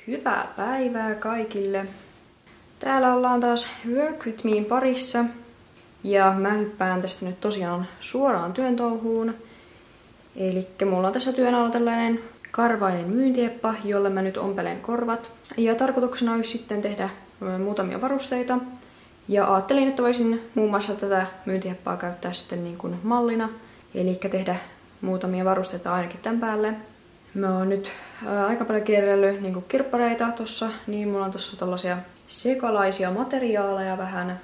Hyvää päivää kaikille! Täällä ollaan taas Work With Mein parissa. Ja mä hyppään tästä nyt tosiaan suoraan työn touhuun. Elikkä mulla on tässä työn alla tällainen karvainen myyntieppa, jolle mä nyt ompelen korvat. Ja tarkoituksena olisi sitten tehdä muutamia varusteita. Ja ajattelin, että voisin muun muassa tätä myyntiheppaa käyttää sitten niin kuin mallina. Elikkä tehdä muutamia varusteita ainakin tämän päälle. Mä oon nyt aika paljon kierrellyt niin kirppareita tossa, niin mulla on tossa tällaisia sekalaisia materiaaleja vähän,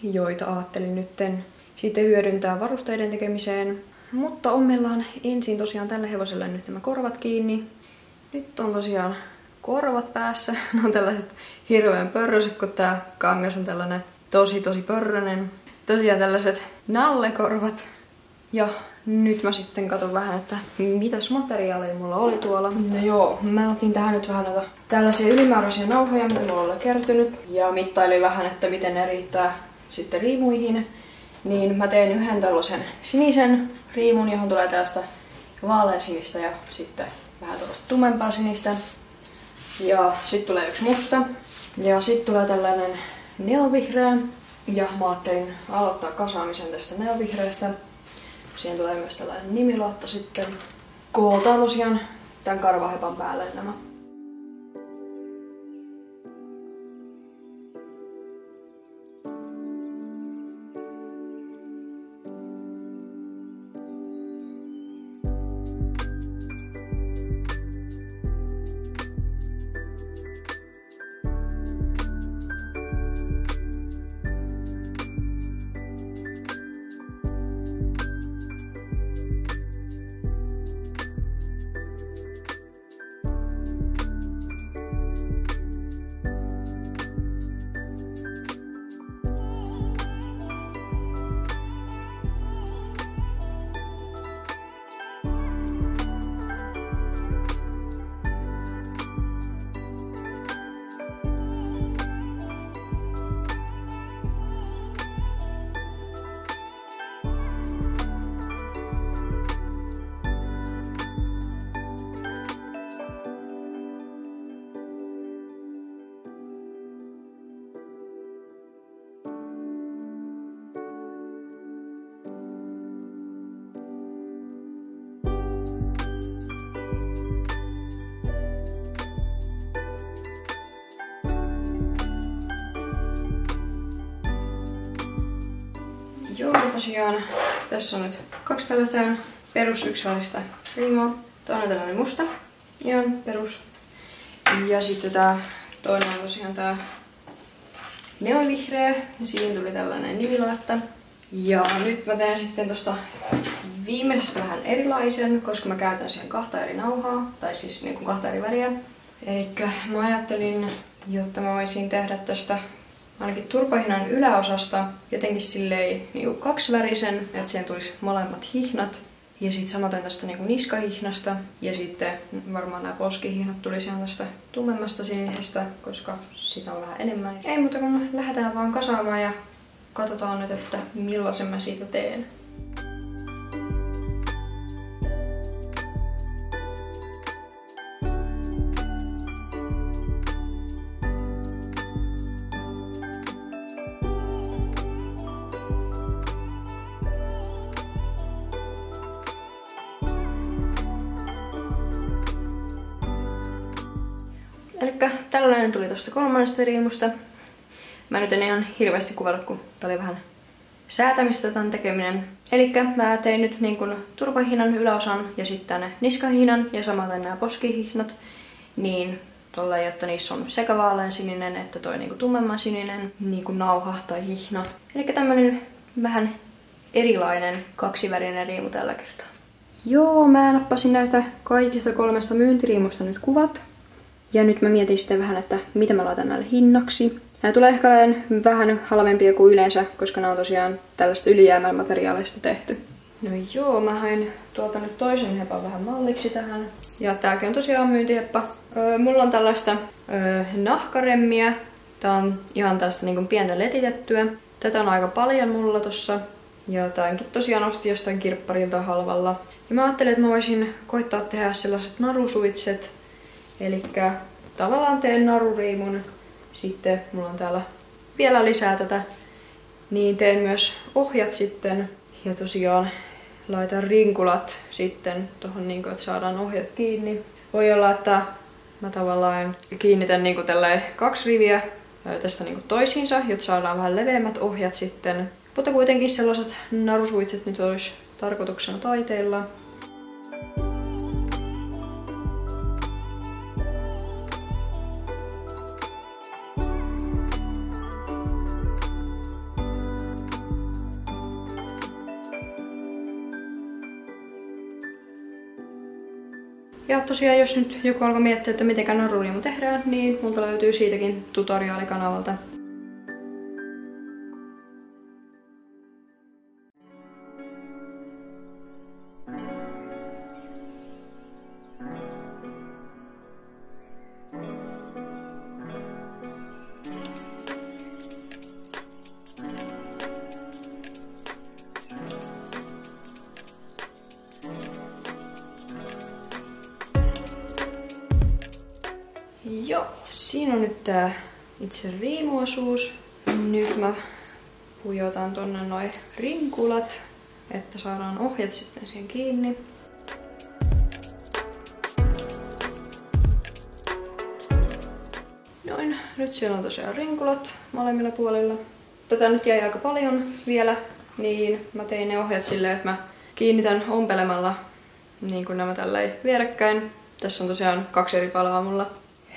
joita ajattelin nytten sitten hyödyntää varusteiden tekemiseen. Mutta ommellaan ensin tosiaan tällä hevosella nyt nämä korvat kiinni. Nyt on tosiaan korvat päässä. Ne on tällaiset hirveän pörröiset, kun tää kangas on tällainen tosi pörrönen. Tosiaan tällaiset nallekorvat. Ja nyt mä sitten katon vähän, että mitäs materiaaleja mulla oli tuolla. No joo, mä otin tähän nyt vähän noita tällaisia ylimääräisiä nauhoja, mitä mulla oli kertynyt. Ja mittailin vähän, että miten ne riittää sitten riimuihin. Niin mä tein yhden tällaisen sinisen riimun, johon tulee tällaista vaaleansinistä ja sitten vähän tällaista tummempaa sinistä. Ja sitten tulee yksi musta. Ja sitten tulee tällainen neonvihreä. Ja mä ajattelin aloittaa kasaamisen tästä neonvihreästä. Siihen tulee myös tällainen nimilaatta sitten. Kootaan tosiaan tämän karvahepan päälle nämä. Joo, tosiaan tässä on nyt kaksi tällaista perusyksälistä riimua. Toinen on tällainen musta, ihan perus. Ja sitten tää toinen on tosiaan tää neonvihreä ja siihen tuli tällainen nimilaatta. Ja nyt mä teen sitten tosta viimeisestä vähän erilaisen, koska mä käytän siihen kahta eri nauhaa, tai siis niin kuin kahta eri väriä. Elikkä mä ajattelin, jotta mä voisin tehdä tästä ainakin turpahinnan yläosasta jotenkin silleen niin kaksivärisen, että siihen tulisi molemmat hihnat. Ja sitten samaten tästä niin niskahihnasta. Ja sitten varmaan nämä poskihihnat tulisi ihan tästä tummemmasta sinisestä, koska sitä on vähän enemmän. Ei muuta kun lähdetään vaan kasaamaan ja katsotaan nyt, että millaisen mä siitä teen. Elikkä tällainen tuli tosta kolmannesta riimusta. Mä nyt en ihan hirveästi kuvailla, kun tää oli vähän säätämistä tän tekeminen. Elikkä mä tein nyt niin kun turpahinan yläosan ja sitten tänne niskahinan ja samaten nämä poskihihnat. Niin tolleen, jotta niissä on sekä vaaleansininen että toi niin tummemman sininen niin nauha tai hihna. Elikkä tämmönen vähän erilainen kaksivärinen riimu tällä kertaa. Joo, mä nappasin näistä kaikista kolmesta myyntiriimusta nyt kuvat. Ja nyt mä mietin sitten vähän, että mitä mä laitan näille hinnaksi. Nämä tulee ehkä vähän halvempia kuin yleensä, koska nämä on tosiaan tällaista ylijäämämateriaalista tehty. No joo, mä hain tuolta nyt toisen hepan vähän malliksi tähän. Ja tääkin on tosiaan myyntiheppa. Mulla on tällaista nahkaremmiä. Tää on ihan tällaista niin kuin pientä letitettyä. Tätä on aika paljon mulla tossa. Ja tämänkin tosiaan ostin jostain kirpparilta halvalla. Ja mä ajattelin, että mä voisin koittaa tehdä sellaiset narusuitset. Elikkä tavallaan teen naruriimun. Sitten mulla on täällä vielä lisää tätä. Niin teen myös ohjat sitten. Ja tosiaan laitan rinkulat sitten tohon niinku, että saadaan ohjat kiinni. Voi olla, että mä tavallaan kiinnitän niinku tälleen 2 riviä tästä niinku toisiinsa, jotta saadaan vähän leveämmät ohjat sitten. Mutta kuitenkin sellaiset narusuitset nyt olisi tarkoituksena taiteilla. Ja tosiaan, jos nyt joku alkoi miettiä, että miten naruriimu tehdään, niin multa löytyy siitäkin tutoriaalikanavalta. Joo, siinä on nyt tää itse riimuosuus. Nyt mä pujotan tonne noi rinkulat, että saadaan ohjat sitten siihen kiinni. Noin, nyt siellä on tosiaan rinkulat molemmilla puolilla. Tätä nyt jäi aika paljon vielä, niin mä tein ne ohjat silleen, että mä kiinnitän ompelemalla niin kuin nämä tälleen vierekkäin. Tässä on tosiaan 2 eri palaa mulla.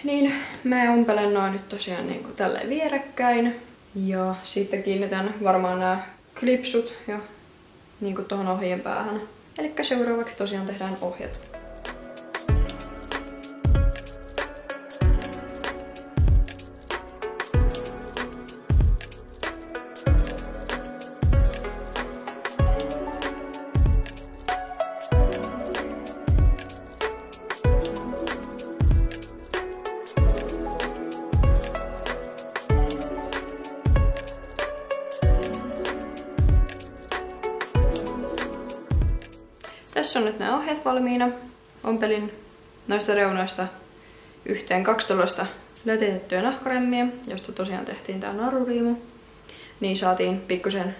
Niin mä ompelen noin nyt tosiaan niin kuin tälleen vierekkäin. Ja sitten kiinnitän varmaan nämä klipsut jo niin kuin tuohon ohjien päähän. Elikkä seuraavaksi tosiaan tehdään ohjat. Tässä on nyt nämä ohjat valmiina. Ompelin noista reunoista yhteen 2 tuollaista lätitettyä nahkaremmiä, josta tosiaan tehtiin tää naruriimu. Niin saatiin pikkusen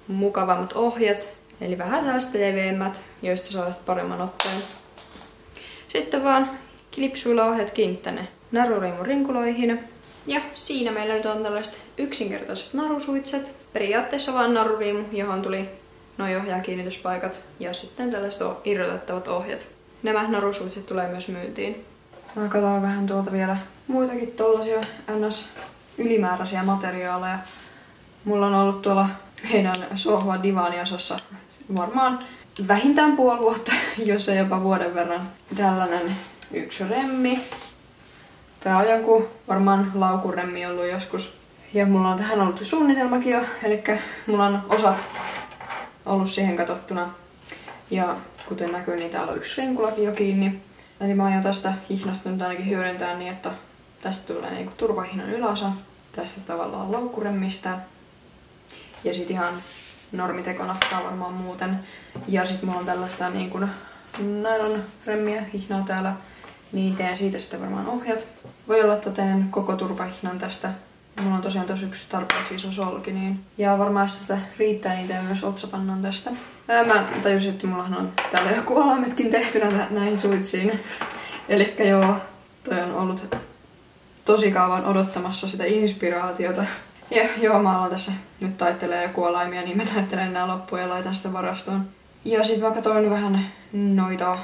mukavammat ohjat, eli vähän tällaiset leveämmät, joista saa paremman otteen. Sitten vaan klipsuilla ohjat kiinni tänne naruriimun rinkuloihin. Ja siinä meillä nyt on tällaiset yksinkertaiset narusuitset. Periaatteessa vaan naruriimu, johon tuli noi ohjaan kiinnityspaikat ja sitten tällaiset irrotettavat ohjat. Nämä narusuitset tulee myös myyntiin. Mä katson vähän tuolta vielä muitakin tollasia ns. Ylimääräisiä materiaaleja. Mulla on ollut tuolla meidän sohvan divaaniosassa varmaan vähintään puoli vuotta, jos ei jopa vuoden verran. Tällainen yksi remmi. Tää on joku varmaan laukuremmi ollut joskus. Ja mulla on tähän ollut suunnitelmakin jo, eli mulla on osat ollut siihen katsottuna. Ja kuten näkyy, niin täällä on yksi rinkulakin jo kiinni. Eli mä aion tästä hihnasta nyt ainakin hyödyntää niin, että tästä tulee niinku turvahihnan yläosa. Tästä tavallaan laukkuremmistä. Ja sit ihan normitekonahkaa varmaan muuten. Ja sit mulla on tällaista niinku nylon remmiä hihnaa täällä. Niin teen siitä sitten varmaan ohjat. Voi olla, että teen koko turvahihnan tästä. Mulla on tosiaan tossa yksi tarpeeksi iso solki, niin. Ja varmaan jos tästä riittää, niin teen myös otsapannan tästä. Mä tajusin, että mullahan on täällä joku alaimetkin tehtynä näihin suitsiin. Elikkä joo, toi on ollut tosi kauan odottamassa sitä inspiraatiota. Ja joo, mä aloin tässä nyt taittelee joku alaimia, niin mä taittelen nää loppuun ja laitan sitä varastoon. Ja sit mä katsoin vähän noita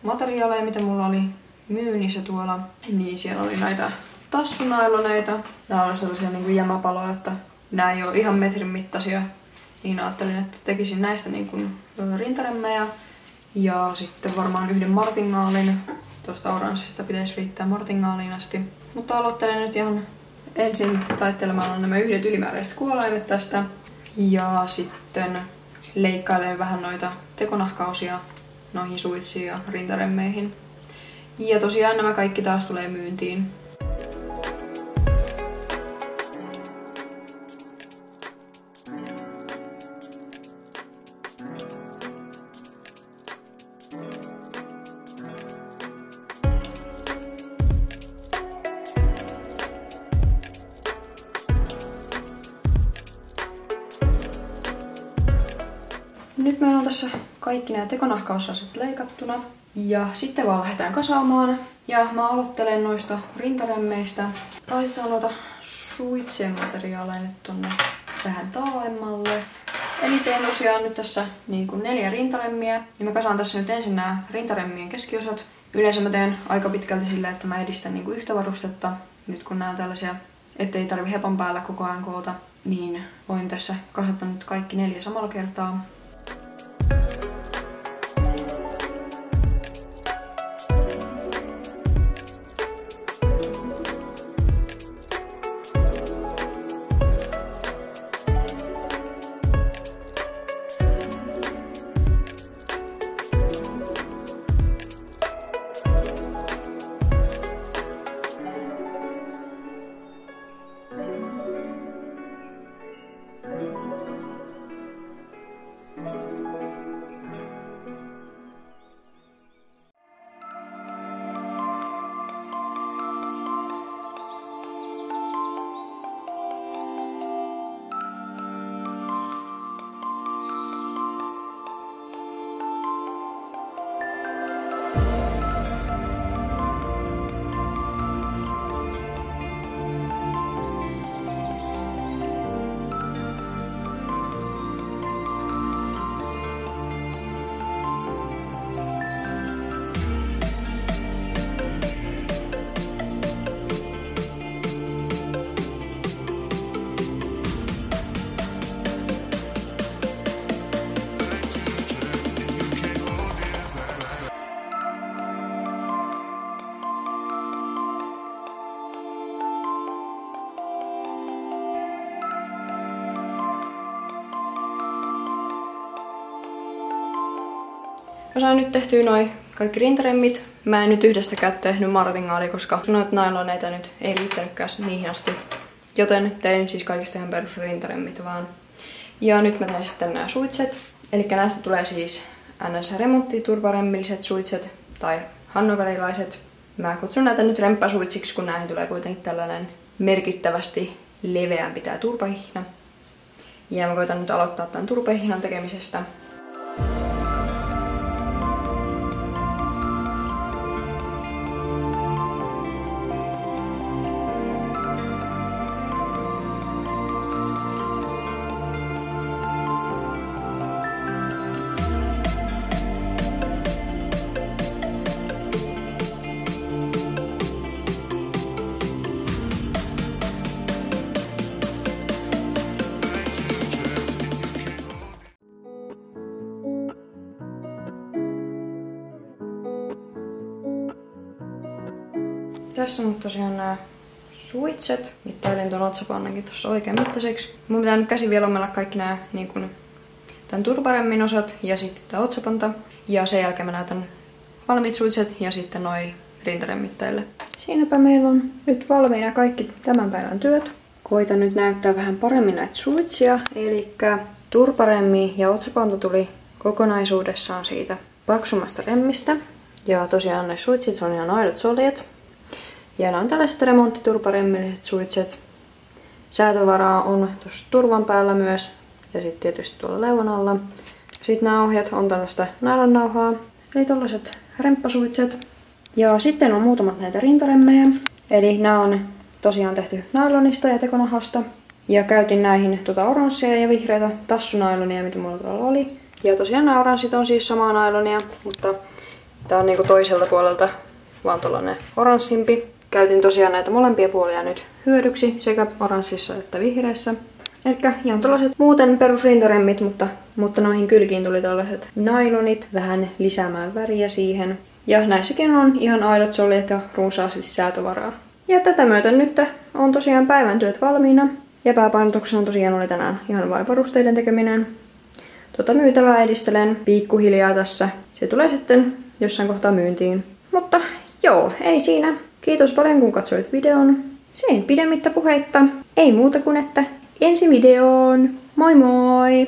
materiaaleja, mitä mulla oli myynnissä tuolla. Niin siellä oli näitä tassunailoneita. Nää oli sellaisia niinku jämäpaloja, että nää ei oo ihan metrin mittaisia. Niin ajattelin, että tekisin näistä niinku rintaremmejä. Ja sitten varmaan yhden martingaalin. Tuosta oranssista pitäisi riittää martingaaliin asti. Mutta aloittelen nyt ihan ensin taittelemaan nämä yhdet ylimääräiset kuolaimet tästä. Ja sitten leikkailen vähän noita tekonahkaosia noihin suitsiin ja rintaremmeihin. Ja tosiaan nämä kaikki taas tulee myyntiin. Nyt meillä on tässä kaikki nämä tekonahkaosaset leikattuna. Ja sitten vaan lähdetään kasaamaan. Ja mä aloittelen noista rintaremmeistä. Laitetaan noita suitsien materiaaleja nyt tonne vähän taaemmalle. Eli teen tosiaan nyt tässä niin kuin 4 rintaremmiä. Ja mä kasaan tässä nyt ensin nämä rintaremmien keskiosat. Yleensä mä teen aika pitkälti silleen, että mä edistän niin kuin yhtä varustetta. Nyt kun nämä on tällaisia, ettei tarvi hepan päällä koko ajan koota, niin voin tässä kasata nyt kaikki 4 samalla kertaa. Mä sain nyt tehtyä noin kaikki rintaremmit. Mä en nyt yhdestäkään tehnyt martingaalia, koska noita nailoneita nyt ei riittänytkään niihin asti. Joten tein siis kaikista ihan perusrintaremmit vaan. Ja nyt mä tein sitten nämä suitset. Eli näistä tulee siis NS-remonttiturvaremmilliset suitset tai hannoverilaiset. Mä kutsun näitä nyt remppasuitsiksi, kun näihin tulee kuitenkin tällainen merkittävästi leveämpi tää turpahihna. Ja mä koitan nyt aloittaa tämän turpahihnan tekemisestä. Tässä on tosiaan nämä suitset. Mittailin tuon otsapannankin tuossa oikein mittaiseksi. Mun pitää nyt käsin vielä omella kaikki nämä niin kun, tämän turparemmin osat ja sitten tämä otsapanta. Ja sen jälkeen mä näytän valmiit suitset ja sitten noi rintaremmit teille. Siinäpä meillä on nyt valmiina kaikki tämän päivän työt. Koitan nyt näyttää vähän paremmin näitä suitsia. Eli turparemmi ja otsapanta tuli kokonaisuudessaan siitä paksummasta remmistä. Ja tosiaan ne suitsit on ihan aidot soljet. Ja nämä on tällaiset remonttiturparemmilliset suitset. Säätövaraa on tuossa turvan päällä myös. Ja sitten tietysti tuolla leuan alla. Sitten nämä ohjat on tällaista nailonnauhaa. Eli tällaiset remppasuitset. Ja sitten on muutamat näitä rintaremmejä. Eli nämä on tosiaan tehty nailonista ja tekonahasta. Ja käytin näihin oranssia ja vihreitä tassunailonia, mitä mulla tuolla oli. Ja tosiaan nämä oranssit on siis samaa nailonia, mutta tää on niinku toiselta puolelta vaan tollanen oranssimpi. Käytin tosiaan näitä molempia puolia nyt hyödyksi, sekä oranssissa että vihreässä. Elikkä ihan tällaiset muuten perusrintaremmit, mutta noihin kylkiin tuli tällaiset nailonit vähän lisäämään väriä siihen. Ja näissäkin on ihan aidot soljet ja runsaasti säätövaraa. Ja tätä myöten nyt on tosiaan päivän työt valmiina. Ja pääpainotuksena tosiaan oli tänään ihan vain varusteiden tekeminen. Myytävää edistelen pikkuhiljaa tässä. Se tulee sitten jossain kohtaa myyntiin. Mutta joo, ei siinä. Kiitos paljon kun katsoit videon. Sen pidemmittä puheitta. Ei muuta kuin että ensi videoon. Moi moi!